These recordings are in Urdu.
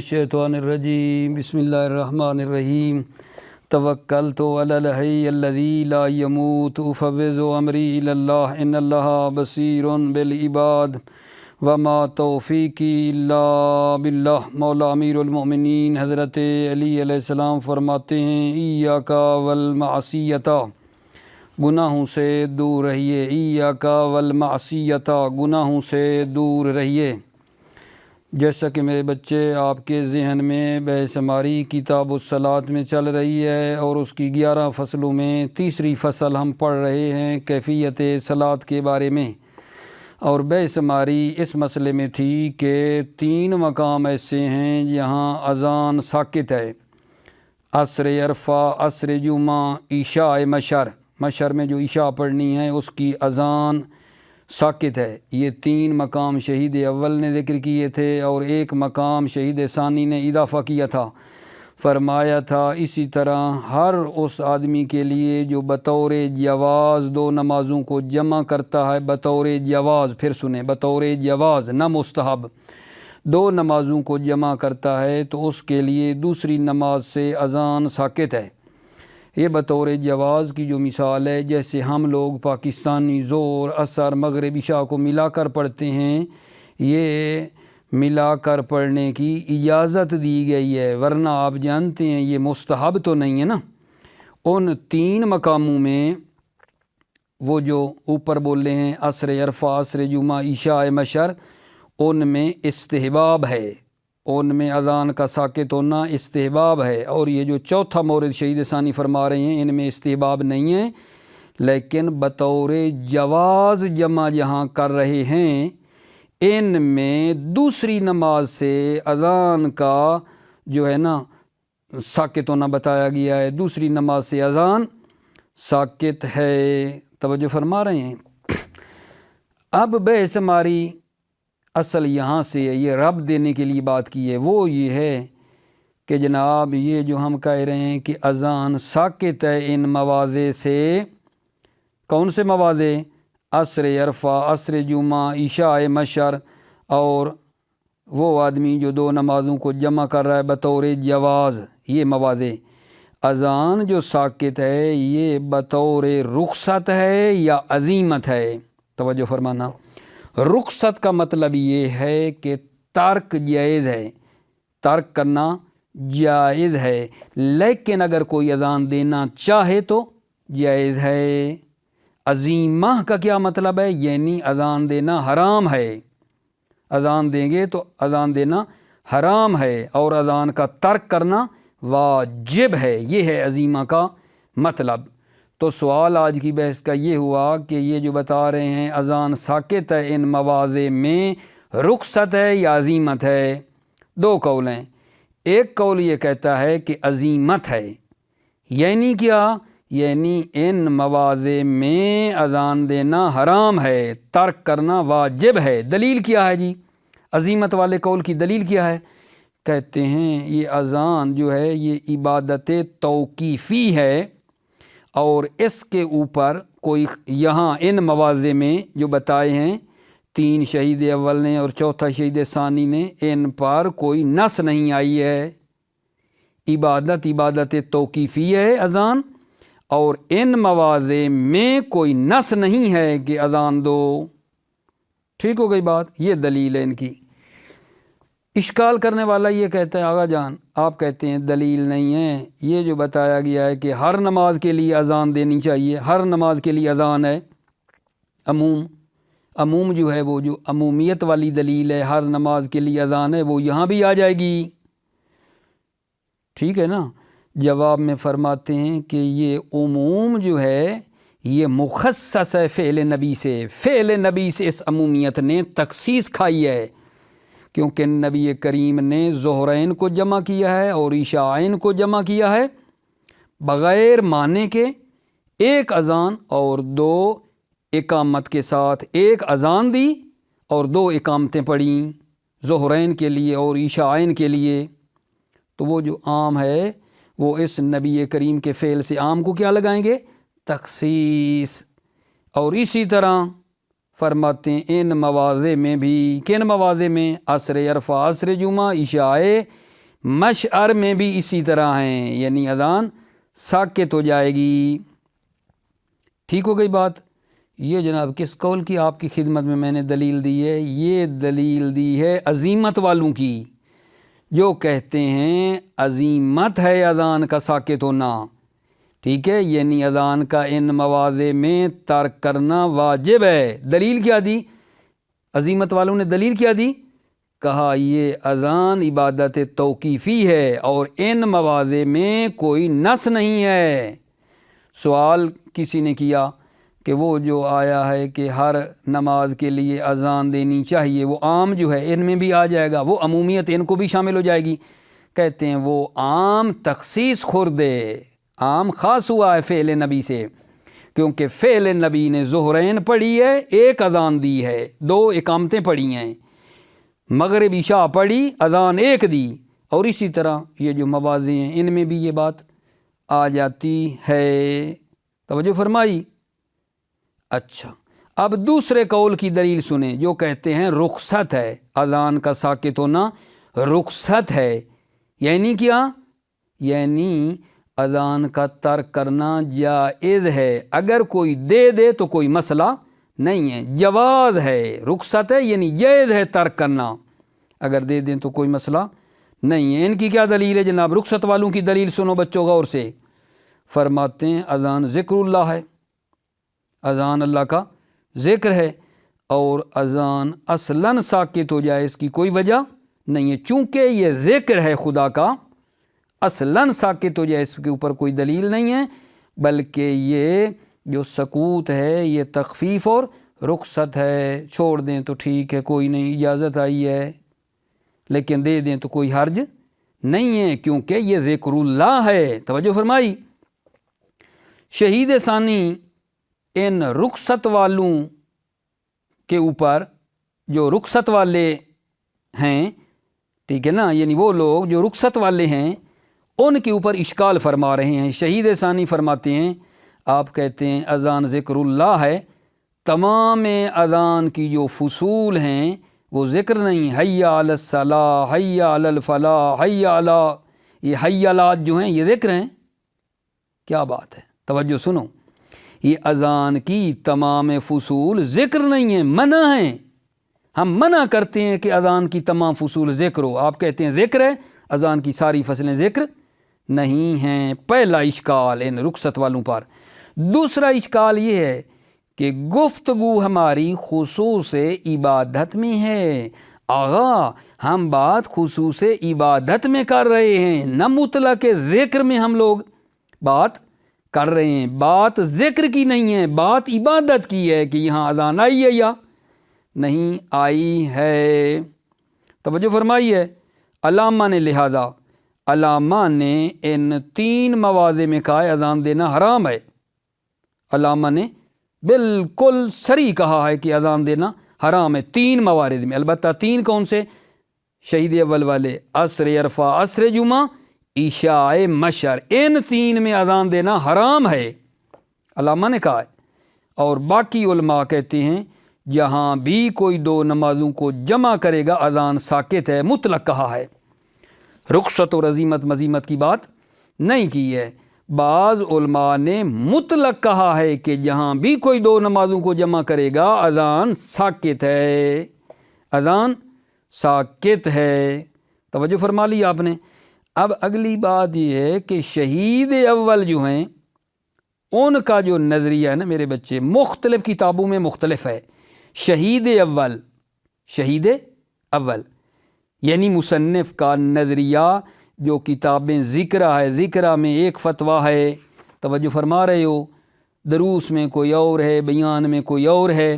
الشیطان الرجیم بسم اللہ الرحمن الرحیم توکلت علی الحی الذی لا یموت افوض امری الی اللہ ان اللہ بصیر بالعباد وما توفیقی الا باللہ۔ مولا امیر المؤمنین حضرت علی علیہ السلام فرماتے ہیں ایاک والمعصیۃ، گناہوں سے دور رہیے، ایاک والمعصیۃ، گناہوں سے دور رہیے۔ جیسا کہ میرے بچے آپ کے ذہن میں بحث ہماری کتاب الصلاۃ میں چل رہی ہے اور اس کی 11 فصلوں میں تیسری فصل ہم پڑھ رہے ہیں کیفیت صلاۃ کے بارے میں، اور بحث ہماری اس مسئلے میں تھی کہ 3 مقام ایسے ہیں جہاں اذان ساکت ہے، عصر عرفہ، عصر جمعہ، عشاء مشر میں جو عشاء پڑھنی ہے اس کی اذان ساکت ہے۔ یہ 3 مقام شہید اول نے ذکر کیے تھے اور 1 مقام شہید ثانی نے اضافہ کیا تھا۔ فرمایا تھا اسی طرح ہر اس آدمی کے لیے جو بطور جواز 2 نمازوں کو جمع کرتا ہے، بطور جواز، پھر سنیں، بطور جواز نہ مستحب، 2 نمازوں کو جمع کرتا ہے تو اس کے لیے دوسری نماز سے اذان ساکت ہے۔ یہ بطور جواز کی جو مثال ہے، جیسے ہم لوگ پاکستانی ظہر، عصر، مغرب، عشاء کو ملا کر پڑھتے ہیں، یہ ملا کر پڑھنے کی اجازت دی گئی ہے، ورنہ آپ جانتے ہیں یہ مستحب تو نہیں ہے نا۔ ان 3 مقاموں میں وہ جو اوپر بول رہے ہیں عصر عرفہ، عصر جمعہ، عشاء مشر، ان میں استحباب ہے، ان میں اذان کا ساکت ہونا استحباب ہے۔ اور یہ جو چوتھا مورد شہید ثانی فرما رہے ہیں ان میں استحباب نہیں ہے، لیکن بطور جواز جمع جہاں کر رہے ہیں ان میں دوسری نماز سے اذان کا جو ہے نا ساکت ہونا بتایا گیا ہے، دوسری نماز سے اذان ساکت ہے۔ توجہ فرما رہے ہیں۔ اب بحث ہماری اصل یہاں سے یہ رب دینے کے لیے بات کی ہے، وہ یہ ہے کہ جناب یہ جو ہم کہہ رہے ہیں کہ اذان ساکت ہے ان مواضع سے، کون سے مواضع؟ عصر عرفہ، عصر جمعہ، عشاء مشر، اور وہ آدمی جو 2 نمازوں کو جمع کر رہا ہے بطور جواز، یہ مواضع۔ اذان جو ساکت ہے یہ بطور رخصت ہے یا عزیمت ہے؟ توجہ فرمانا۔ رخصت کا مطلب یہ ہے کہ ترک جائز ہے، ترک کرنا جائز ہے، لیکن اگر کوئی اذان دینا چاہے تو جائز ہے۔ عزیمہ کا کیا مطلب ہے؟ یعنی اذان دینا حرام ہے، اذان دیں گے تو اذان دینا حرام ہے اور اذان کا ترک کرنا واجب ہے، یہ ہے عزیمہ کا مطلب۔ تو سوال آج کی بحث کا یہ ہوا کہ یہ جو بتا رہے ہیں اذان ساکت ہے ان مواضع میں، رخصت ہے یا عزیمت ہے؟ 2 قول ہیں۔ ایک قول یہ کہتا ہے کہ عزیمت ہے، یعنی کیا؟ یعنی ان مواضع میں اذان دینا حرام ہے، ترک کرنا واجب ہے۔ دلیل کیا ہے جی؟ عزیمت والے قول کی دلیل کیا ہے؟ کہتے ہیں یہ اذان جو ہے یہ عبادت توقیفی ہے، اور اس کے اوپر کوئی یہاں ان مواضع میں جو بتائے ہیں 3 شہید اول نے اور 4تھا شہید ثانی نے، ان پر کوئی نص نہیں آئی ہے۔ عبادت توقیفی ہے اذان، اور ان مواضع میں کوئی نص نہیں ہے کہ اذان دو۔ ٹھیک ہو گئی بات؟ یہ دلیل ہے ان کی۔ اشکال کرنے والا یہ کہتا ہے آغا جان آپ کہتے ہیں دلیل نہیں ہے، یہ جو بتایا گیا ہے کہ ہر نماز کے لیے اذان دینی چاہیے، ہر نماز کے لیے اذان ہے، عموم جو ہے وہ جو عمومیت والی دلیل ہے، ہر نماز کے لیے اذان ہے، وہ یہاں بھی آ جائے گی، ٹھیک ہے نا؟ جواب میں فرماتے ہیں کہ یہ عموم جو ہے یہ مخصص ہے فعل نبی سے، فعل نبی سے اس عمومیت نے تخصیص کھائی ہے، کیونکہ نبی کریم نے ظہرین کو جمع کیا ہے اور عشاءین کو جمع کیا ہے بغیر معنی کے، 1 اذان اور 2 اقامت کے ساتھ، 1 اذان دی اور 2 اقامتیں پڑھیں ظہرین کے لیے اور عشاءین کے لیے۔ تو وہ جو عام ہے وہ اس نبی کریم کے فعل سے عام کو کیا لگائیں گے؟ تخصیص۔ اور اسی طرح فرماتے ہیں ان مواضع میں بھی، کن مواضع میں؟ عصر عرفہ، عصر جمعہ، عشاء مشعر میں بھی اسی طرح ہیں، یعنی اذان ساکت ہو جائے گی۔ ٹھیک ہو گئی بات؟ یہ جناب کس قول کی آپ کی خدمت میں میں نے دلیل دی ہے؟ یہ دلیل دی ہے عزیمت والوں کی، جو کہتے ہیں عزیمت ہے اذان کا ساکت ہونا، ٹھیک ہے، یعنی اذان کا ان مواضع میں ترک کرنا واجب ہے۔ دلیل کیا دی؟ عزیمت والوں نے دلیل کیا دی؟ کہا یہ اذان عبادت توقیفی ہے اور ان مواضع میں کوئی نص نہیں ہے۔ سوال کسی نے کیا کہ وہ جو آیا ہے کہ ہر نماز کے لیے اذان دینی چاہیے، وہ عام جو ہے ان میں بھی آ جائے گا، وہ عمومیت ان کو بھی شامل ہو جائے گی؟ کہتے ہیں وہ عام تخصیص خورد ہے، عام خاص ہوا ہے فعل نبی سے، کیونکہ فعل نبی نے ظہرین پڑھی ہے، ایک اذان دی ہے، 2 اقامتیں پڑھی ہیں، مغرب عشاء پڑھی، اذان ایک دی، اور اسی طرح یہ جو مواضع ہیں ان میں بھی یہ بات آ جاتی ہے۔ توجہ فرمائی؟ اچھا، اب دوسرے قول کی دلیل سنیں، جو کہتے ہیں رخصت ہے، اذان کا ساکت ہونا رخصت ہے۔ یعنی کیا؟ یعنی اذان کا ترک کرنا جائز ہے، اگر کوئی دے دے تو کوئی مسئلہ نہیں ہے، جواز ہے، رخصت ہے یعنی جائز ہے ترک کرنا، اگر دے دیں تو کوئی مسئلہ نہیں ہے۔ ان کی کیا دلیل ہے جناب؟ رخصت والوں کی دلیل سنو بچوں غور سے۔ فرماتے ہیں اذان ذکر اللہ ہے، اذان اللہ کا ذکر ہے، اور اذان اصلاً ساکت ہو جائے اس کی کوئی وجہ نہیں ہے، چونکہ یہ ذکر ہے خدا کا، اصلاً ساکت ہو جائے اس کے اوپر کوئی دلیل نہیں ہے، بلکہ یہ جو سکوت ہے یہ تخفیف اور رخصت ہے، چھوڑ دیں تو ٹھیک ہے، کوئی نہیں، اجازت آئی ہے، لیکن دے دیں تو کوئی حرج نہیں ہے، کیونکہ یہ ذکر اللہ ہے۔ توجہ فرمائی؟ شہید ثانی ان رخصت والوں کے اوپر، جو رخصت والے ہیں، ٹھیک ہے نا، یعنی وہ لوگ جو رخصت والے ہیں ان کے اوپر اشکال فرما رہے ہیں۔ شہید ثانی فرماتے ہیں، آپ کہتے ہیں اذان ذکر اللہ ہے، تمام اذان کی جو فصول ہیں وہ ذکر نہیں، حی علی الصلاۃ، حی علی الفلاح، حی علی، یہ حیالات جو ہیں یہ ذکر ہیں؟ کیا بات ہے، توجہ سنو، یہ اذان کی تمام فصول ذکر نہیں ہیں، منع ہیں، ہم منع کرتے ہیں کہ اذان کی تمام فصول ذکر ہو، آپ کہتے ہیں ذکر ہے، اذان کی ساری فصلیں ذکر نہیں ہیں۔ پہلا اشکال ان رخصت والوں پر۔ دوسرا اشکال یہ ہے کہ گفتگو ہماری خصوص عبادت میں ہے، آغا ہم بات خصوص عبادت میں کر رہے ہیں، نہ مطلق ذکر میں ہم لوگ بات کر رہے ہیں، بات ذکر کی نہیں ہے، بات عبادت کی ہے کہ یہاں اذان آئی ہے یا نہیں آئی ہے۔ توجہ فرمائی ہے؟ علامہ نے لہذا علامہ نے ان 3 مواضع میں کہا ہے اذان دینا حرام ہے، علامہ نے بالکل صریح کہا ہے کہ اذان دینا حرام ہے 3 موارد میں، البتہ 3 کون سے؟ شہید اول والے، عصر عرفہ، عصر جمعہ، عشاء مشر، ان 3 میں اذان دینا حرام ہے، علامہ نے کہا ہے۔ اور باقی علماء کہتے ہیں جہاں بھی کوئی 2 نمازوں کو جمع کرے گا اذان ساکت ہے، مطلق کہا ہے، رخصت اور عزیمت مزیمت کی بات نہیں کی ہے۔ بعض علماء نے مطلق کہا ہے کہ جہاں بھی کوئی 2 نمازوں کو جمع کرے گا اذان ساکت ہے، اذان ساکت ہے۔ توجہ فرما لی آپ نے؟ اب اگلی بات یہ ہے کہ شہید اول جو ہیں ان کا جو نظریہ ہے نا میرے بچے، مختلف کتابوں میں مختلف ہے۔ شہید اول، شہید اول یعنی مصنف کا نظریہ جو کتابیں ذکرہ ہے، ذکرہ میں ایک فتویٰ ہے، توجہ فرما رہے ہو، دروس میں کوئی اور ہے، بیان میں کوئی اور ہے،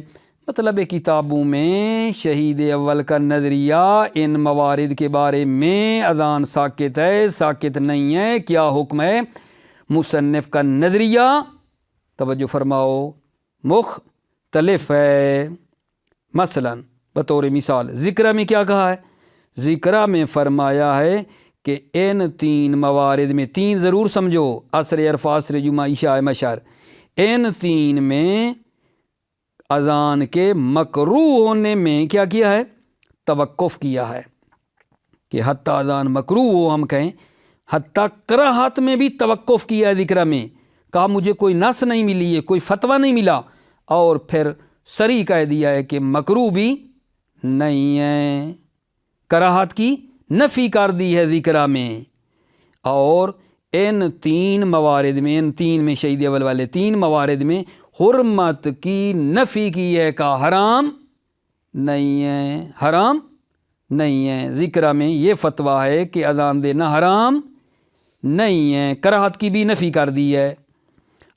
مطلب کتابوں میں شہید اول کا نظریہ ان موارد کے بارے میں اذان ساکت ہے، ساکت نہیں ہے، کیا حکم ہے، مصنف کا نظریہ توجہ فرماؤ مختلف ہے۔ مثلا بطور مثال ذکرہ میں کیا کہا ہے؟ ذکرہ میں فرمایا ہے کہ ان 3 موارد میں، 3 ضرور سمجھو، عصر عرفہ، عصر جمعہ، عشاء مشر، ان 3 میں اذان کے مکروہ ہونے میں کیا کیا ہے؟ توقف کیا ہے۔ کہ حتیٰ اذان مکروہ ہو ہم کہیں، حتیٰ کراہت میں بھی توقف کیا ہے ذکر میں، کہا مجھے کوئی نص نہیں ملی ہے، کوئی فتویٰ نہیں ملا، اور پھر صریح کہہ دیا ہے کہ مکروہ بھی نہیں ہے، کراہت کی نفی کر دی ہے ذکر میں۔ اور ان تین موارد میں، ان تین میں شہید اول والے تین موارد میں حرمت کی نفی کی ہے، کہ حرام نہیں ہے، حرام نہیں ہے۔ ذکر میں یہ فتویٰ ہے کہ اذان دینا حرام نہیں ہے، کراہت کی بھی نفی کر دی ہے۔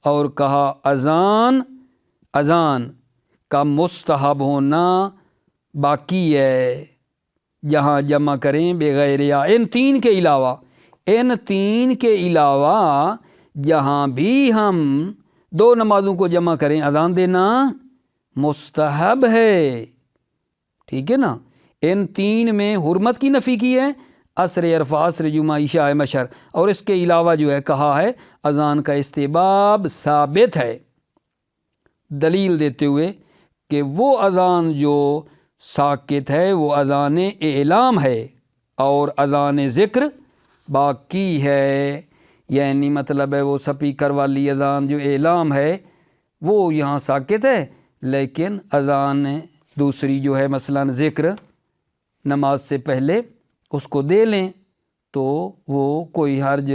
اور کہا اذان کا مستحب ہونا باقی ہے، جہاں جمع کریں بغیر یا ان تین کے علاوہ جہاں بھی ہم دو نمازوں کو جمع کریں اذان دینا مستحب ہے، ٹھیک ہے نا۔ ان تین میں حرمت کی نفی کی ہے، عصر عرفہ، عصر جمعہ، عشاء مشر، اور اس کے علاوہ جو ہے کہا ہے اذان کا استحباب ثابت ہے، دلیل دیتے ہوئے کہ وہ اذان جو ساکت ہے وہ اذان اعلام ہے اور اذان ذکر باقی ہے، یعنی مطلب ہے وہ سپیکر والی اذان جو اعلام ہے وہ یہاں ساکت ہے، لیکن اذان دوسری جو ہے مثلا ذکر نماز سے پہلے اس کو دے لیں تو وہ کوئی حرج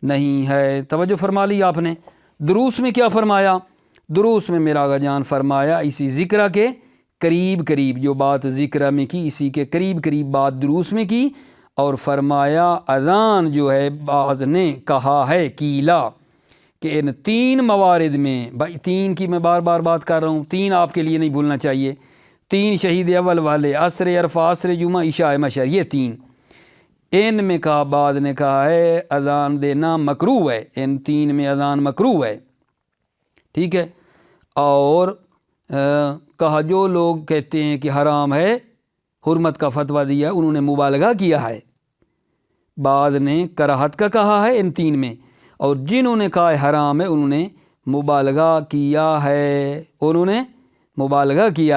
نہیں ہے۔ توجہ فرما لی آپ نے۔ دروس میں کیا فرمایا؟ دروس میں میرا آقا جان فرمایا اسی ذکر کے قریب جو بات ذکر میں کی اسی کے قریب بات دروس میں کی، اور فرمایا اذان جو ہے بعض نے کہا ہے کیلا کہ ان تین موارد میں، بھائی تین کی میں بار بار بات کر رہا ہوں، تین آپ کے لیے نہیں بھولنا چاہیے، تین شہید اول والے، عصر عرفہ، عصر جمعہ، عشاء مشر، یہ تین، ان میں کہا بعض نے کہا ہے اذان دینا مکروہ ہے، ان تین میں اذان مکروہ ہے، ٹھیک ہے۔ اور کہا جو لوگ کہتے ہیں کہ حرام ہے، حرمت کا فتویٰ دیا انہوں نے مبالغہ کیا ہے، بعض نے کراہت کا کہا ہے ان تین میں، اور جنہوں نے کہا ہے حرام ہے انہوں نے مبالغہ کیا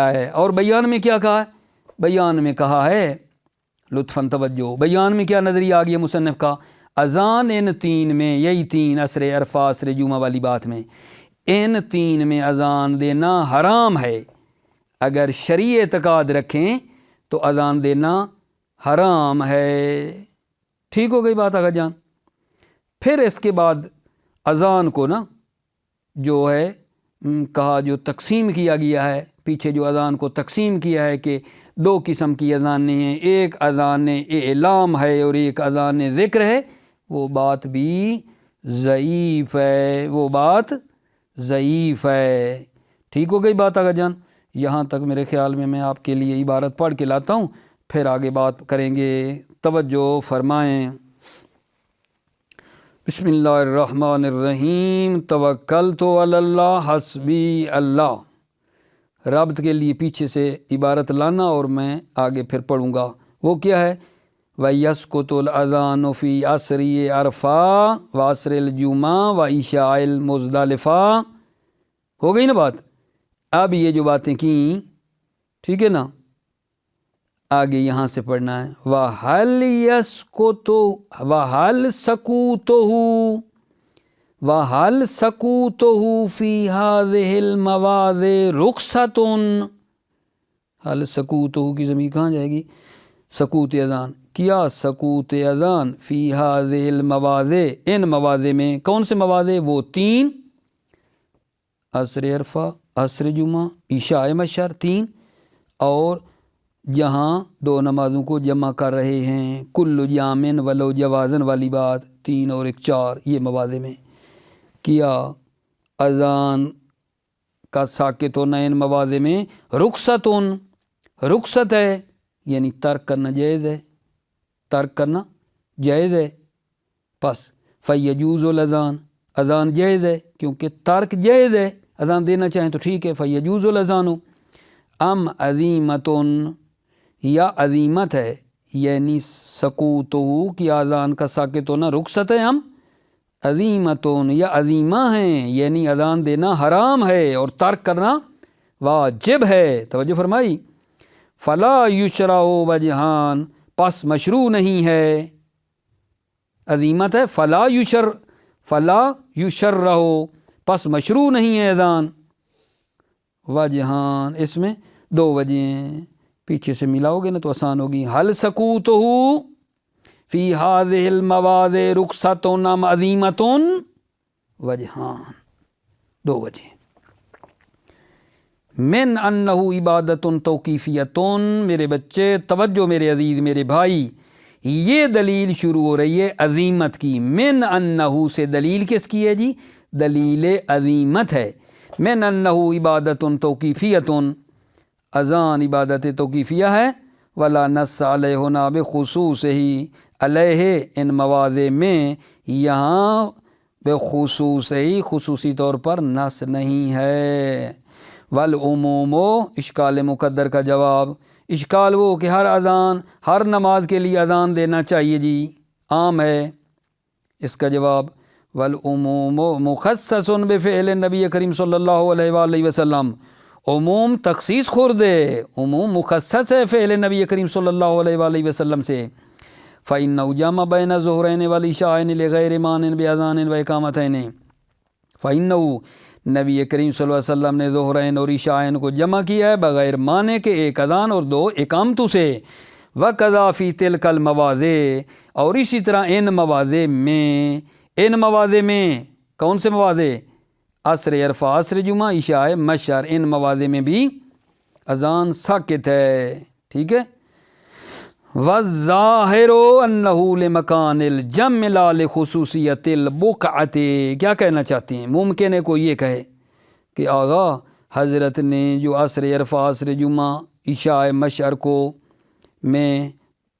ہے، اور بیان میں کیا کہا ہے؟ بیان میں کہا ہے، لطفاً توجہ، بیان میں کیا نظریہ آ گیا مصنف کا؟ اذان ان تین میں، یہی تین عصر عرفہ، عصر جمعہ والی بات میں، ان تین میں اذان دینا حرام ہے، اگر شرعی اعتقاد رکھیں تو اذان دینا حرام ہے، ٹھیک ہو گئی بات آقا جان۔ پھر اس کے بعد اذان کو نا جو ہے کہا جو تقسیم کیا گیا ہے، پیچھے جو اذان کو تقسیم کیا ہے کہ دو قسم کی اذانیں ہیں، ایک اذان اعلام ہے اور ایک اذان ذکر ہے، وہ بات بھی ضعیف ہے، ٹھیک ہو گئی بات آقا جان۔ یہاں تک میرے خیال میں آپ کے لیے عبارت پڑھ کے لاتا ہوں، پھر آگے بات کریں گے، توجہ فرمائیں۔ بسم اللہ الرحمن الرحیم، توکلت علی اللہ حسبی اللہ، رابط کے لیے پیچھے سے عبارت لانا اور میں آگے پھر پڑھوں گا۔ وہ کیا ہے؟ وَيَسْقُطُ الْأَذَانُ فِي عَصْرِ عَرَفَةَ وَعَصْرِ الْجُمَعَةِ وَعِشَاءِ الْمُزْدَلِفَةِ، ہو گئی نا بات؟ اب یہ جو باتیں کیں، ٹھیک ہے نا، آگے یہاں سے پڑھنا ہے۔ وَهَلْ سَقُوتُهُ فِي هَذِهِ الْمَوَاضِعِ رُخْصَةٌ، حل سکوتہ کی ضمیر کہاں جائے گی؟ سکوت اذان، کیا سکوت اذان فی هذه المواضع، ان مواضع میں، کون سے مواضع؟ وہ تین، عصر عرفہ، عصر جمعہ، عشاء مشر، تین، اور جہاں دو نمازوں کو جمع کر رہے ہیں، کل جامن ولو جوازن والی بات، تین اور ایک چار، یہ مواضع میں کیا اذان کا ساکت ہونا ان مواضع میں رخصت ہے، یعنی ترک کرنا جائز ہے، پس فیجوز الاذان، اذان جائز ہے کیونکہ ترک جائز ہے، اذان دینا چاہیں تو ٹھیک ہے، فیجوز الاذان، ام عظیمتن، یا عظیمت ہے، یعنی سکوتہ کی اذان کا ساکت ہونا رخصت ہے، ہم عظیمتون یا عظیمہ ہیں، یعنی اذان دینا حرام ہے اور ترک کرنا واجب ہے، توجہ فرمائی۔ فلا یشرع وجہان، پس مشروع نہیں ہے. عظیمت ہے فلا یشرع پس مشروع نہیں ہے اذان. وجہان اس میں دو وجہیں، پیچھے سے ملاؤ گے نا تو آسان ہوگی. حل سکوتہ فی ہذہ المواضع رخصۃ ام عظیمۃ. وجہان دو وجہ. من انہ عبادت توقیفیت. میرے بچے توجہ میرے عزیز میرے بھائی، یہ دلیل شروع ہو رہی ہے عظیمت کی. من انہ سے دلیل کس کی ہے جی؟ دلیل عظیمت ہے. من انہ عبادت توقیفیت، اذان عبادت توقیفیہ ہے. ولا نص علیہ بخصوص ہی علیہ ان مواضع میں، یہاں بخصوص ہی خصوصی طور پر نص نہیں ہے. والعموم اشکال مقدر کا جواب. اشکال وہ کہ ہر اذان ہر نماز کے لیے اذان دینا چاہیے جی، عام ہے. اس کا جواب والعموم مخصص بفعل النبی کریم صلی اللہ علیہ وآلہ وسلم. عموم تخصیص خورد ہے، عموم مخصص ہے فعل نبی کریم صلی اللہ علیہ وآلہ وسلم سے. فإنه جمع بین الظہرین والعشاءین لغیر مانع بأذان وإقامتین. فإنه نبی کریم صلی اللہ علیہ وسلم نے ظہرین اور عشاءین کو جمع کیا ہے بغیر مانع کے، ایک اذان اور دو اقامتوں سے. وقضا فی تلک المواضع، اور اسی طرح ان مواضع میں کون سے مواضع؟ عصر عرفہ، عصر جمعہ، عشاء مشر، ان مواضع میں بھی اذان ساکت ہے. ٹھیک ہے. والظاہر انہ لمکان الجمع لا لخصوصیت البقعۃ. کیا کہنا چاہتے ہیں؟ ممکن ہے کوئی یہ کہے کہ آغا حضرت نے جو عصر عرفہ، عصر جمعہ، عشاء مشر کو میں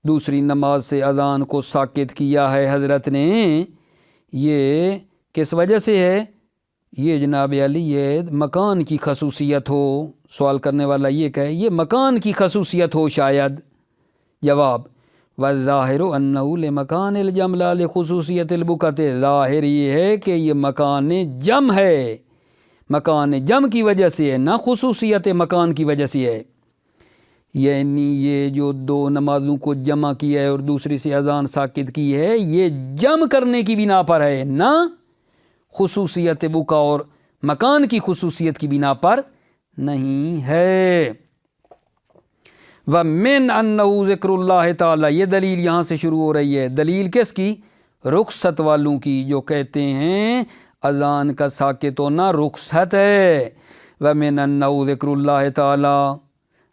دوسری نماز سے اذان کو ساکت کیا ہے حضرت نے، یہ کس وجہ سے ہے؟ یہ جناب علی یہ مکان کی خصوصیت ہو. سوال کرنے والا یہ کہے یہ مکان کی خصوصیت ہو شاید. جواب والظاہر انہ لمکان الجمع لا لخصوصیت البقعۃ. ظاہر یہ ہے کہ یہ مکان جم ہے، مکان جم کی وجہ سے ہے، نہ خصوصیت مکان کی وجہ سے ہے. یعنی یہ جو دو نمازوں کو جمع کیا ہے اور دوسری سے اذان ساکت کی ہے، یہ جمع کرنے کی بنا پر ہے، نہ خصوصیت بقع اور مکان کی خصوصیت کی بنا پر نہیں ہے. وَمِنْ أَنَّهُ ذِكْرُ اللَّهِ تعالیٰ. یہ دلیل یہاں سے شروع ہو رہی ہے. دلیل کس کی؟ رخصت والوں کی، جو کہتے ہیں اذان کا ساکت ہونا رخصت ہے. وَمِنْ أَنَّهُ ذِكْرُ اللَّهِ تعالیٰ،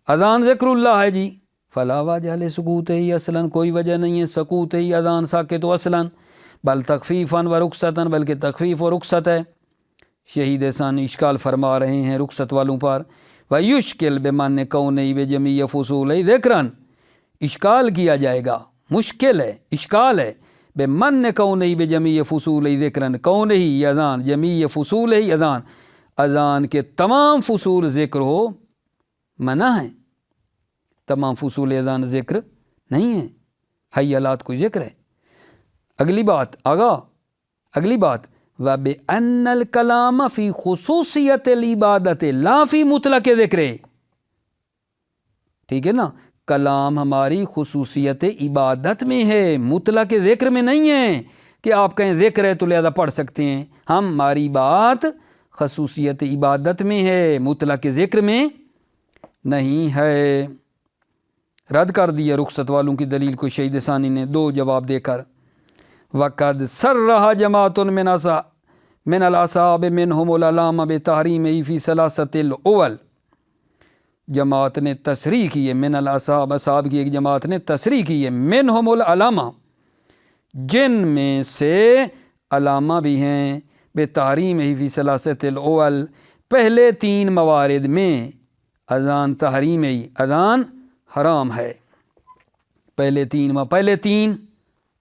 اذان ذکر اللہ ہے جی. فلا واجہ لسکوت ہی اصلاً، کوئی وجہ نہیں ہے سکوت ہی اذان ساکت ہو اصلاً. بل تخفیفاً و رخصتاً، بلکہ تخفیف و رخصت ہے. شہید ثانی اشکال فرما رہے ہیں رخصت والوں پر. وَيُشْكِلْ بِمَنِّ كَوْنِهِ بِجَمِيعِ فُصُولِهِ ذِكْرًا. اشکال کیا جائے گا، مشکل ہے، اشکال ہے. بِمَنِّ كَوْنِهِ بِجَمِيعِ فُصُولِهِ ذِكْرًا. كَوْنِهِ یہ اذان، جمیع فصولِ اذان، اذان کے تمام فصول ذکر ہو، منع ہے. تمام فصول اذان ذکر نہیں ہے، حیالات کو ذکر ہے. اگلی بات آگا، اگلی بات وَبِأَنَّ الْكَلَامَ فِي خُصُوصِيَّةِ الْعِبَادَةِ لَا فِي مُطْلَقِ ذِكْرِ. ٹھیک ہے نا، کلام ہماری خصوصیت عبادت میں ہے، مطلق ذکر میں نہیں ہے کہ آپ کہیں ذکر ہے تو لہذا پڑھ سکتے ہیں. ہماری بات خصوصیت عبادت میں ہے، مطلق ذکر میں نہیں ہے. رد کر دیا رخصت والوں کی دلیل کو شہید ثانی نے دو جواب دے کر. وقد صرح جماعت من الاصحاب منهم العلامہ بتحریم فی ثلاثۃ الاول. جماعت نے تصریح کی ہے، من الاصحاب، اصحاب کی ایک جماعت نے تصریح کی ہے، منهم العلامہ، جن میں سے علامہ بھی ہیں، بتحریم فی ثلاثۃ الاول، پہلے تین موارد میں اذان تحریم، اذان حرام ہے.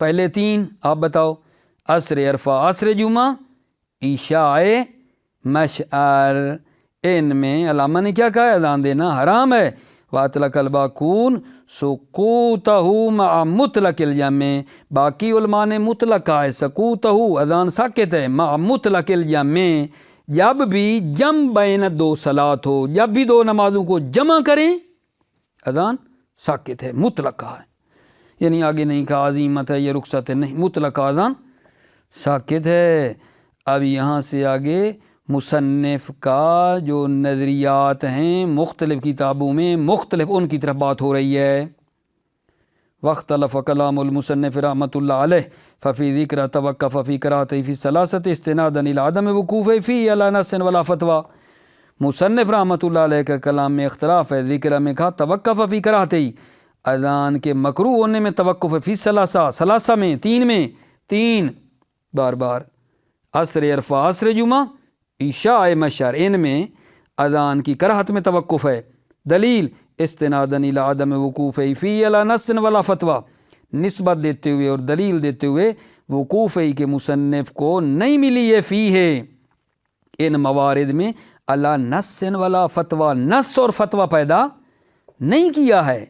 پہلے تین آپ بتاؤ، عصر عرفہ، عصر جمعہ، عشاء مشعر، ان میں علامہ نے کیا کہا ہے؟ اذان دینا حرام ہے. وَأَطْلَقَ الْبَاقُونَ سُقُوطَهُ مَعَ مُطْلَقِ الْجَمْعِ. باقی علماء نے مطلق کہا ہے سکوتہ، اذان ساکت ہے، مع مطلق الجمع، جب بھی جم بین دو صلات ہو، جب بھی دو نمازوں کو جمع کریں اذان ساکت ہے، مطلق کہا ہے. یعنی آگے نہیں کہا عزیمت ہے یا رخصت ہے، نہیں، مطلق اذان ساکت ہے۔ اب یہاں سے آگے مصنف کا جو نظریات ہیں مختلف کتابوں میں مختلف، ان کی طرف بات ہو رہی ہے۔ واختلف کلام المصنف رحمۃ اللہ علیہ ففی ذکر توقف فی قراءتہ فی الثلاثۃ استنادا الی عدم وقوف فی علی نص ولا فتوی۔ مصنف رحمۃ اللہ علیہ کا کلام میں اختلاف ہے، ذکر میں کہا توقف فی قراءتہ، اذان کے مکروہ ہونے میں توقف فی ثلاثہ، ثلاثہ میں، تین بار بار، عصر عرفہ، عصر جمعہ، عشاء مشر، ان میں اذان کی کراہت میں توقف ہے۔ دلیل استنادا الی عدم وقوف فی علی نص ولا فتوی، نسبت دیتے ہوئے اور دلیل دیتے ہوئے وقوف کے مصنف کو نہیں ملی ہے فی ہے ان موارد میں علی نص ولا فتوی، نص اور فتوی پیدا نہیں کیا ہے۔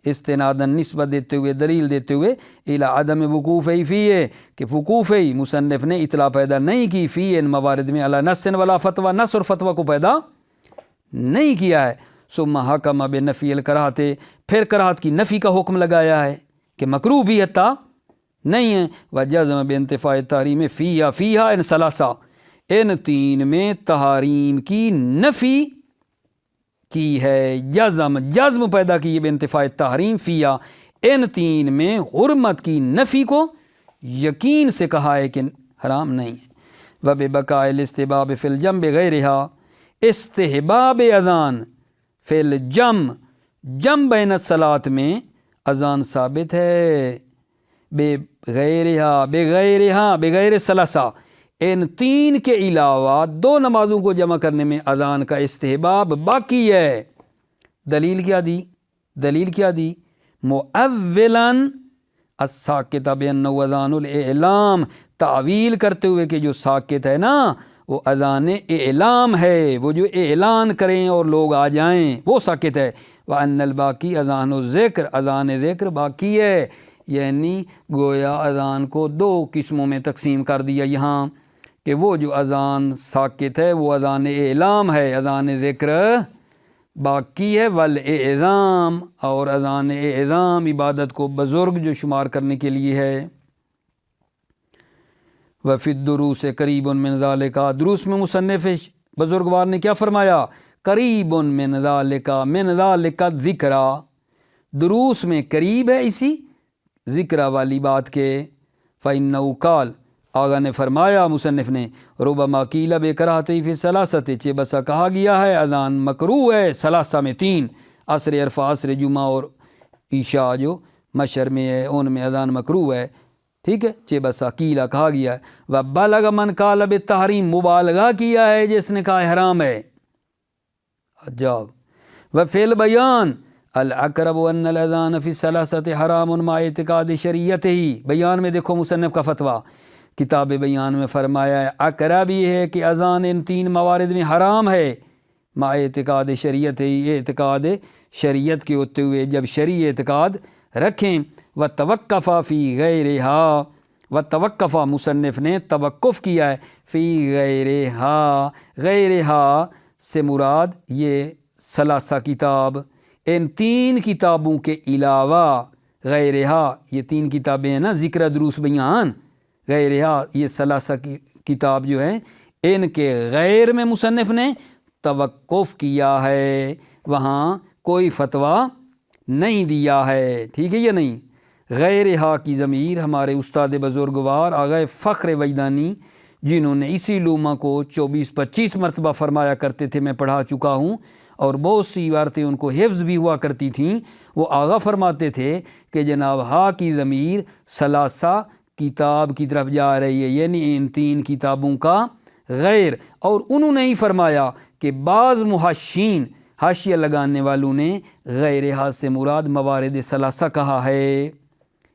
استنادا نسبت دیتے ہوئے، دلیل دیتے ہوئے، الی عدم وقوف فی ہے کہ وقوف مصنف نے اطلاع پیدا نہیں کی فی ان موارد میں علی نص ولا فتوی، نص اور فتوی کو پیدا نہیں کیا ہے۔ ثم حکم بنفی الکراہت، پھر کراہت کی نفی کا حکم لگایا ہے کہ مکروہ بھی حتی نہیں ہے۔ وجزم بانتفاء التحریم فیہا ان ثلاثہ، ان تین میں تحریم کی نفی کی ہے، جزم پیدا کی ہے بانتفاء التحریم فیہا، ان تین میں حرمت کی نفی کو یقین سے کہا ہے کہ حرام نہیں ہے۔ وببقاء الاستحباب فی الجم بغیرہا، استحباب اذان فی الجم، جم بین الصلاۃ میں اذان ثابت ہے، بغیر ثلاثہ، ان تین کے علاوہ دو نمازوں کو جمع کرنے میں اذان کا استحباب باقی ہے۔ دلیل کیا دی؟ مؤولاً الساکت بانہ اذان الاعلام، تعویل کرتے ہوئے کہ جو ساکت ہے نا وہ اذان اعلام ہے، وہ جو اعلان کریں اور لوگ آ جائیں وہ ساکت ہے۔ وان الباقی اذان الذکر، اذان ذکر باقی ہے، یعنی گویا اذان کو دو قسموں میں تقسیم کر دیا یہاں کہ وہ جو اذان ساکت ہے وہ اذان اعلام ہے، اذان ذکر باقی ہے۔ والاعظام، اور اذان اعظام عبادت کو بزرگ جو شمار کرنے کے لیے ہے۔ وفی الدروس قریب من ذالک، دروس میں مصنف بزرگوار نے کیا فرمایا؟ قریب من ذالک ذکرہ، دروس میں قریب ہے اسی ذکرہ والی بات کے۔ فإنہ قال، آغا نے فرمایا مصنف نے، ربما قیل بکراہتہ فی الثلاثۃ، چہ بسا کہا گیا ہے اذان مکروہ ہے ثلاثہ میں، تین، عصر عرفہ، عصر جمعہ اور عشاء جو مشر میں ہے ان میں اذان مکروہ ہے، ٹھیک ہے، چہ بسا قیلا کہا گیا ہے۔ وبلغ من قال بالتحریم، مبالغہ کیا ہے جس نے کہا حرام ہے۔ عجاب۔ وفی البیان الاقرب ان الاذان فی الثلاثۃ حرام مع اعتقاد شریعتہ، بیان میں دیکھو مصنف کا فتویٰ، کتاب بیان میں فرمایا ہے اقرب یہ ہے کہ اذان ان تین موارد میں حرام ہے، مع اعتقاد شریعت، یہ اعتقاد شریعت کے ہوتے ہوئے جب شرعی اعتقاد رکھیں۔ وتوقف فی غیرہا، وتوقف مصنف نے توقف کیا ہے فی غیرہا سے مراد یہ ثلاثہ کتاب، ان تین کتابوں کے علاوہ، غیرہا یہ تین کتابیں ہیں نا، ذکر، دروس، بیان، غیرہا یہ ثلاثہ کی کتاب جو ہیں ان کے غیر میں مصنف نے توقف کیا ہے، وہاں کوئی فتویٰ نہیں دیا ہے، ٹھیک ہے یا نہیں۔ غیرہا کی ضمیر ہمارے استاد بزرگوار آغا فخر وجدانی، جنہوں نے اسی لومہ کو 24-25 مرتبہ فرمایا کرتے تھے، میں پڑھا چکا ہوں، اور بہت سی عبارتیں ان کو حفظ بھی ہوا کرتی تھیں، وہ آغا فرماتے تھے کہ جناب ہا کی ضمیر ثلاثہ کتاب کی طرف جا رہی ہے، یعنی ان تین کتابوں کا غیر، اور انہوں نے ہی فرمایا کہ بعض محشین، حاشیہ لگانے والوں نے غیرہا سے مراد موارد ثلاثہ کہا ہے،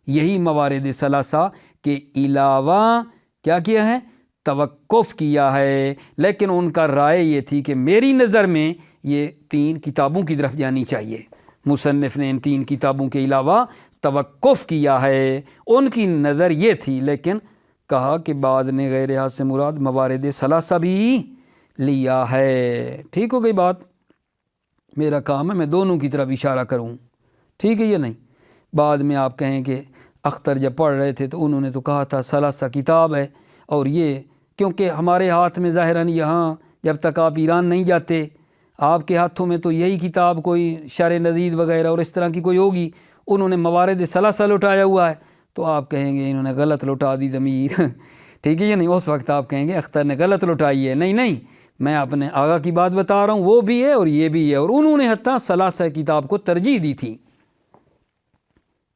یہی موارد ثلاثہ کے علاوہ کیا کیا ہے؟ توقف کیا ہے، لیکن ان کا رائے یہ تھی کہ میری نظر میں یہ تین کتابوں کی طرف جانی چاہیے، مصنف نے ان تین کتابوں کے علاوہ توقف کیا ہے، ان کی نظر یہ تھی، لیکن کہا کہ بعد نے غیرہا سے مراد موارد ثلاثہ بھی لیا ہے۔ ٹھیک ہو گئی بات؟ میرا کام ہے میں دونوں کی طرف اشارہ کروں، ٹھیک ہے یا نہیں؟ بعد میں آپ کہیں کہ اختر جب پڑھ رہے تھے تو انہوں نے تو کہا تھا ثلاثہ کتاب ہے، اور یہ کیونکہ ہمارے ہاتھ میں ظاہراً یہاں جب تک آپ ایران نہیں جاتے آپ کے ہاتھوں میں تو یہی کتاب کوئی شرح نزید وغیرہ اور اس طرح کی کوئی ہوگی، انہوں نے موارد ثلاثہ لوٹایا ہوا ہے، تو آپ کہیں گے انہوں نے غلط لوٹا دی ضمیر ٹھیک ہے یا نہیں؟ اس وقت آپ کہیں گے اختر نے غلط لوٹائی ہے۔ نہیں، میں اپنے آغا کی بات بتا رہا ہوں، وہ بھی ہے اور یہ بھی ہے، اور انہوں نے حتیٰ ثلاثہ کتاب کو ترجیح دی تھی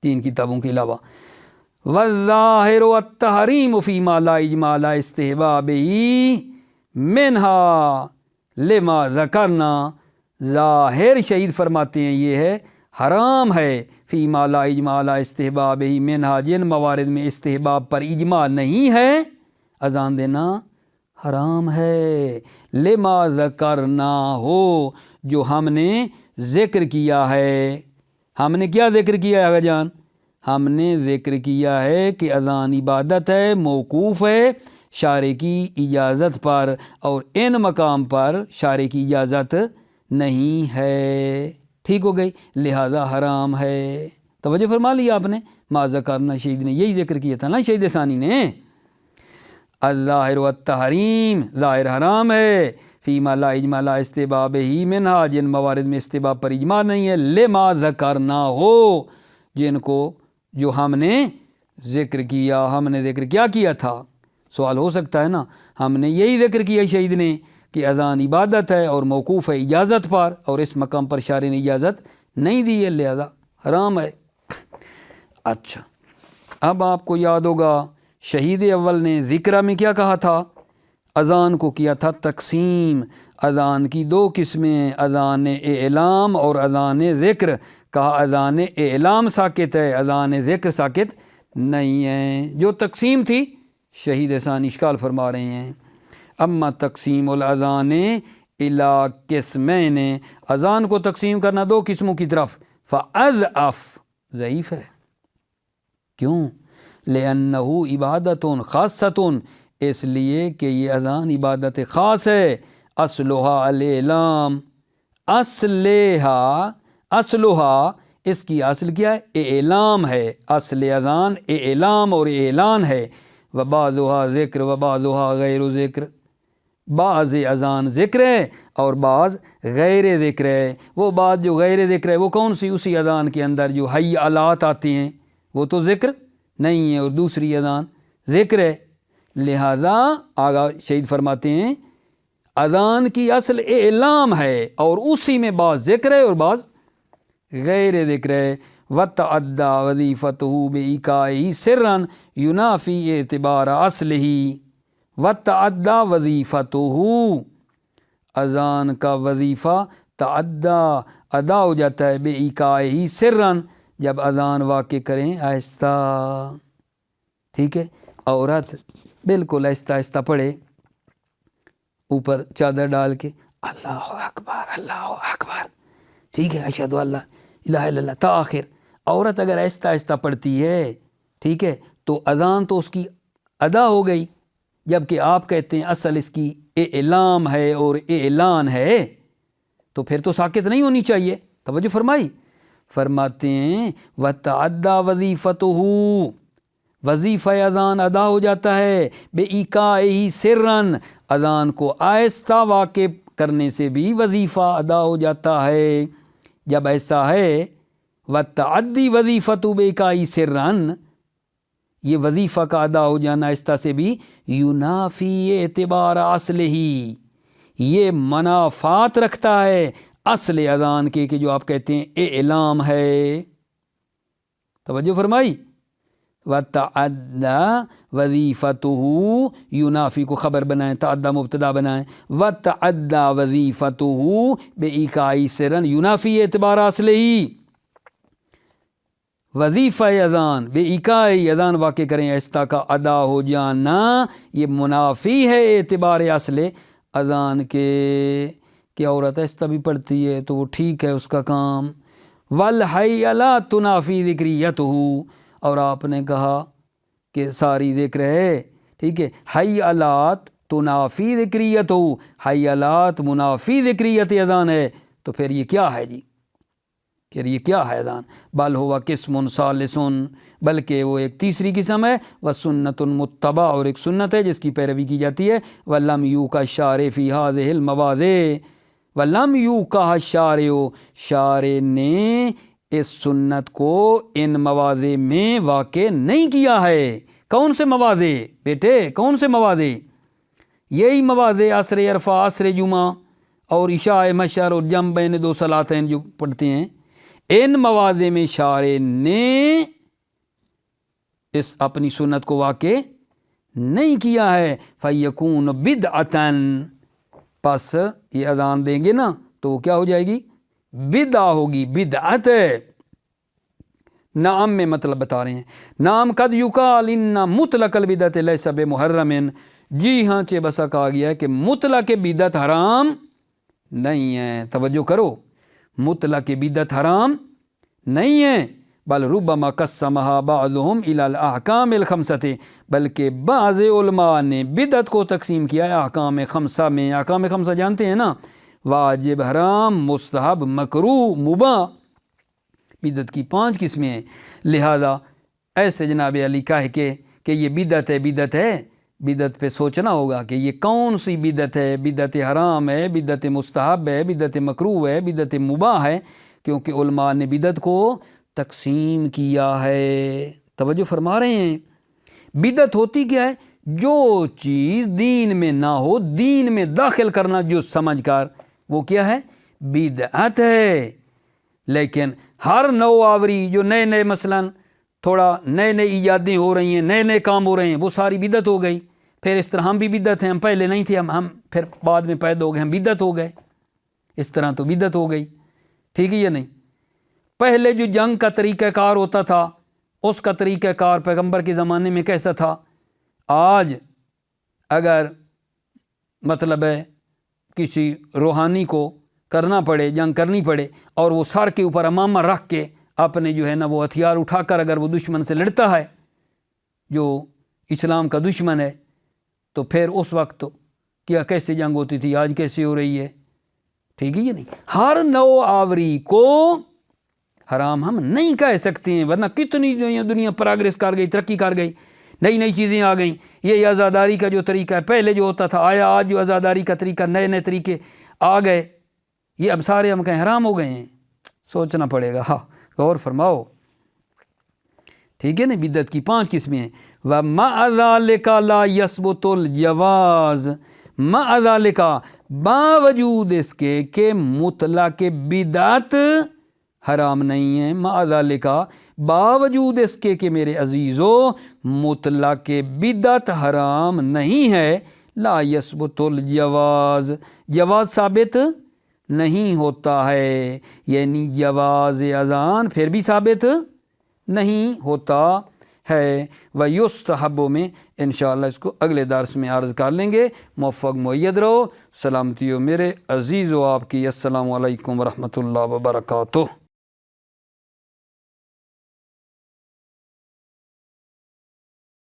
3 کتابوں کے علاوہ۔ والظاہر والتحریم فیما لا اجمال استحبابی منہا لما ذکرنا، ظاہر شہید فرماتے ہیں یہ ہے حرام ہے، فیما لا اجمال استحبابی منہا جن موارد میں استحباب پر اجماع نہیں ہے اذان دینا حرام ہے، لما ذکرنا ہو جو ہم نے ذکر کیا ہے۔ ہم نے کیا ذکر کیا ہے آغا جان؟ ہم نے ذکر کیا ہے کہ اذان عبادت ہے، موقوف ہے شارع کی اجازت پر، اور ان مقام پر شارع کی اجازت نہیں ہے، ٹھیک ہو گئی، لہذا حرام ہے۔ توجہ فرما لیا آپ نے؟ ما ذکرنا شہید نے یہی ذکر کیا تھا نا، شہید ثانی نے۔ الظاہر والتحریم، ظاہر حرام ہے، فیما لا اجماع لا استحباب ہی منہا جن موارد میں استحباب پر اجماع نہیں ہے، لما ذکرنا ہو جن کو جو ہم نے ذکر کیا۔ ہم نے ذکر کیا تھا؟ سوال ہو سکتا ہے نا، ہم نے یہی ذکر کیا شہید نے کہ اذان عبادت ہے اور موقوف ہے اجازت پر، اور اس مقام پر شارع نے اجازت نہیں دی ہے، لہذا حرام ہے۔ اچھا، اب آپ کو یاد ہوگا شہید اول نے ذکرہ میں کیا کہا تھا؟ اذان کو کیا تھا تقسیم، اذان کی 2 قسمیں، اذان اعلام اور اذان ذکر۔ کہا اذان اعلام ساکت ہے، اذان ذکر ساکت نہیں ہے۔ جو تقسیم تھی شہید ثانی اشکال فرما رہے ہیں، اما تقسیم الاذان الی قسمین، اذان کو تقسیم کرنا 2 قسموں کی طرف، فاضعف ضعیف ہے۔ کیوں؟ لأنہ عبادت خاصۃ، اس لیے کہ یہ اذان عبادت خاص ہے، اصلھا الاعلام، اصلھا اس کی اصل کیا ہے؟ اعلام ہے، اصل اذان اعلام اور اعلان ہے، وبعضھا ذکر وبعضھا غیر ذکر، بعض اذان ذکر ہے اور بعض غیر ذکر ہے۔ وہ بعض جو غیر ذکر ہے وہ کون سی؟ اسی اذان کے اندر جو حی علات آتے ہیں وہ تو ذکر نہیں ہے، اور دوسری اذان ذکر ہے، لہذا آگا شہید فرماتے ہیں اذان کی اصل اعلام ہے اور اسی میں بعض ذکر ہے اور بعض غیر ذکر ہے۔ وتعدى وظیفته بإیقاعہ سرا ینافی اعتبار اصلہ، وتعدى وظیفته، اذان کا وظیفہ تعدی ادا ہو جاتا ہے، بإیقاعہ سرا جب اذان واقع کریں آہستہ، ٹھیک ہے، عورت بالکل آہستہ آہستہ پڑھے، اوپر چادر ڈال کے اللہ اکبر اللہ اکبر، ٹھیک ہے، اشہد ان لا الہ الا اللہ تا آخر، عورت اگر آہستہ آہستہ پڑھتی ہے، ٹھیک ہے، تو اذان تو اس کی ادا ہو گئی، جبکہ آپ کہتے ہیں اصل اس کی اعلام ہے اور اعلان ہے، تو پھر تو ساکت نہیں ہونی چاہیے۔ توجہ فرمائی، فرماتے ہیں وتعدى وظیفته، وظیفہ اذان ادا ہو جاتا ہے، بإیقاعہ سرا، اذان کو آہستہ واقع کرنے سے بھی وظیفہ ادا ہو جاتا ہے۔ جب ایسا ہے وتعدی وظیفۃ بإیقاعہ سرا، یہ وظیفہ کا ادا ہو جانا آہستہ سے بھی ینافی اعتبار اصلہ، یہ منافات رکھتا ہے اصل اذان کے کہ جو آپ کہتے ہیں اعلام ہے۔ توجہ فرمائی، وتعدى وظیفته، ینافی کو خبر بنائیں، تعدى مبتدا بنائیں، وتعدى وظیفته بإیقاعہ سرا ینافی اعتبار اصلہ، وظیفہ اذان بإیقاعہ اذان واقع کریں آہستہ کا ادا ہو جانا، یہ منافی ہے اعتبار اصل اذان کے، کہ عورت آہستہ بھی پڑھتی ہے تو وہ ٹھیک ہے اس کا کام۔ والحی لا تنافی ذکریتہ، اور آپ نے کہا کہ ساری ذکر ہے، ٹھیک ہے، حی علات تنافی ذکریتہ، حی علات منافی ذکریت اذان ہے، تو پھر یہ کیا ہے جی؟ کہ یہ کیا ہے اذان، بل ہوا قسم ثالث، بلکہ وہ ایک تیسری قسم ہے، وسنت متبع، اور ایک سنت ہے جس کی پیروی کی جاتی ہے، ولم یوقع الشارع فی هذه المواضع، ولم یوقع الشارع، شارع نے اس سنت کو ان مواضع میں واقع نہیں کیا ہے۔ کون سے مواضع بیٹے، کون سے مواضع؟ یہی مواضع عصر عرفہ، عصر جمعہ اور عشاء مشر اور جمع بین دو صلاتین جو پڑھتے ہیں، ان مواضع میں شارع نے اس اپنی سنت کو واقع نہیں کیا ہے، فَيَكُونُ بِدْعَةً، پس یہ اذان دیں گے نا تو وہ کیا ہو جائے گی؟ بدعہ ہوگی، بدعت ہے۔ نعم میں مطلب بتا رہے ہیں، نعم قد یقال ان مطلق البدعۃ لیس بمحرم، جی ہاں چہ بسا کہا گیا ہے کہ مطلق بدعت حرام نہیں ہے، توجہ کرو، مطلق بدعت حرام نہیں ہے، بل ربما قسمها بعضهم الى الاحکام الخمسۃ، بلکہ بعض علماء نے بدعت کو تقسیم کیا ہے احکام خمسہ میں۔ احکام خمسہ جانتے ہیں نا، واجب، حرام، مستحب، مکروہ، مباح، بدعت کی 5 قسمیں ہیں۔ لہذا ایسے جناب علی کہہ کے کہ یہ بدعت ہے، بدعت ہے، بدعت پہ سوچنا ہوگا کہ یہ کون سی بدعت ہے، بدعت حرام ہے، بدعت مستحب ہے، بدعت مکروہ ہے، بدعت مباح ہے، کیونکہ علماء نے بدعت کو تقسیم کیا ہے۔ توجہ فرما رہے ہیں؟ بدعت ہوتی کیا ہے؟ جو چیز دین میں نہ ہو، دین میں داخل کرنا جو سمجھ کر، وہ کیا ہے؟ بدعت ہے۔ لیکن ہر نو آوری جو نئے نئے مثلاً تھوڑا نئے نئے ایجادیں ہو رہی ہیں، نئے نئے کام ہو رہے ہیں، وہ ساری بدعت ہو گئی۔ پھر اس طرح ہم بھی بدعت ہیں، ہم پہلے نہیں تھے، ہم پھر بعد میں پیدا ہو گئے، ہم بدعت ہو گئے، اس طرح تو بدعت ہو گئی، ٹھیک ہے یا نہیں؟ پہلے جو جنگ کا طریقہ کار ہوتا تھا، اس کا طریقہ کار پیغمبر کے زمانے میں کیسا تھا؟ آج اگر مطلب ہے کسی روحانی کو کرنا پڑے، جنگ کرنی پڑے، اور وہ سر کے اوپر امامہ رکھ کے اپنے جو ہے نا وہ ہتھیار اٹھا کر اگر وہ دشمن سے لڑتا ہے جو اسلام کا دشمن ہے، تو پھر اس وقت کیا کیسے جنگ ہوتی تھی، آج کیسے ہو رہی ہے؟ ٹھیک ہے یا نہیں؟ ہر نو آوری کو حرام ہم نہیں کہہ سکتے ہیں، ورنہ کتنی دنیا پراگریس کر گئی، ترقی کر گئی، نئی نئی چیزیں آ گئیں۔ یہ عزاداری کا جو طریقہ ہے پہلے جو ہوتا تھا آیا، آج جو عزاداری کا طریقہ، نئے نئے طریقے آ گئے، یہ اب سارے ہم کہیں حرام ہو گئے ہیں۔ سوچنا پڑے گا، ہاں غور فرماؤ، ٹھیک ہے نا؟ بدعت کی 5 قسمیں ہیں۔ وَمَعَ ذَلِكَ لَا يَثْبُتُ الْجَوَازُ، مَعَ ذَلِكَ، باوجود اس کے کہ مطلق بدعت حرام نہیں ہے، مَعَ ذَلِكَ، باوجود اس کے کہ میرے عزیزو مطلق بدعت حرام نہیں ہے، لا يثبت الجواز، جواز ثابت نہیں ہوتا ہے، یعنی جواز اذان پھر بھی ثابت نہیں ہوتا ہے۔ وَيُسْتَحَبُّ میں انشاءاللہ اس کو اگلے درس میں عرض کر لیں گے۔ موفق مؤید رہو، سلامتی ہو میرے عزیز و آپ کی۔ السلام علیکم ورحمۃ اللہ وبرکاتہ۔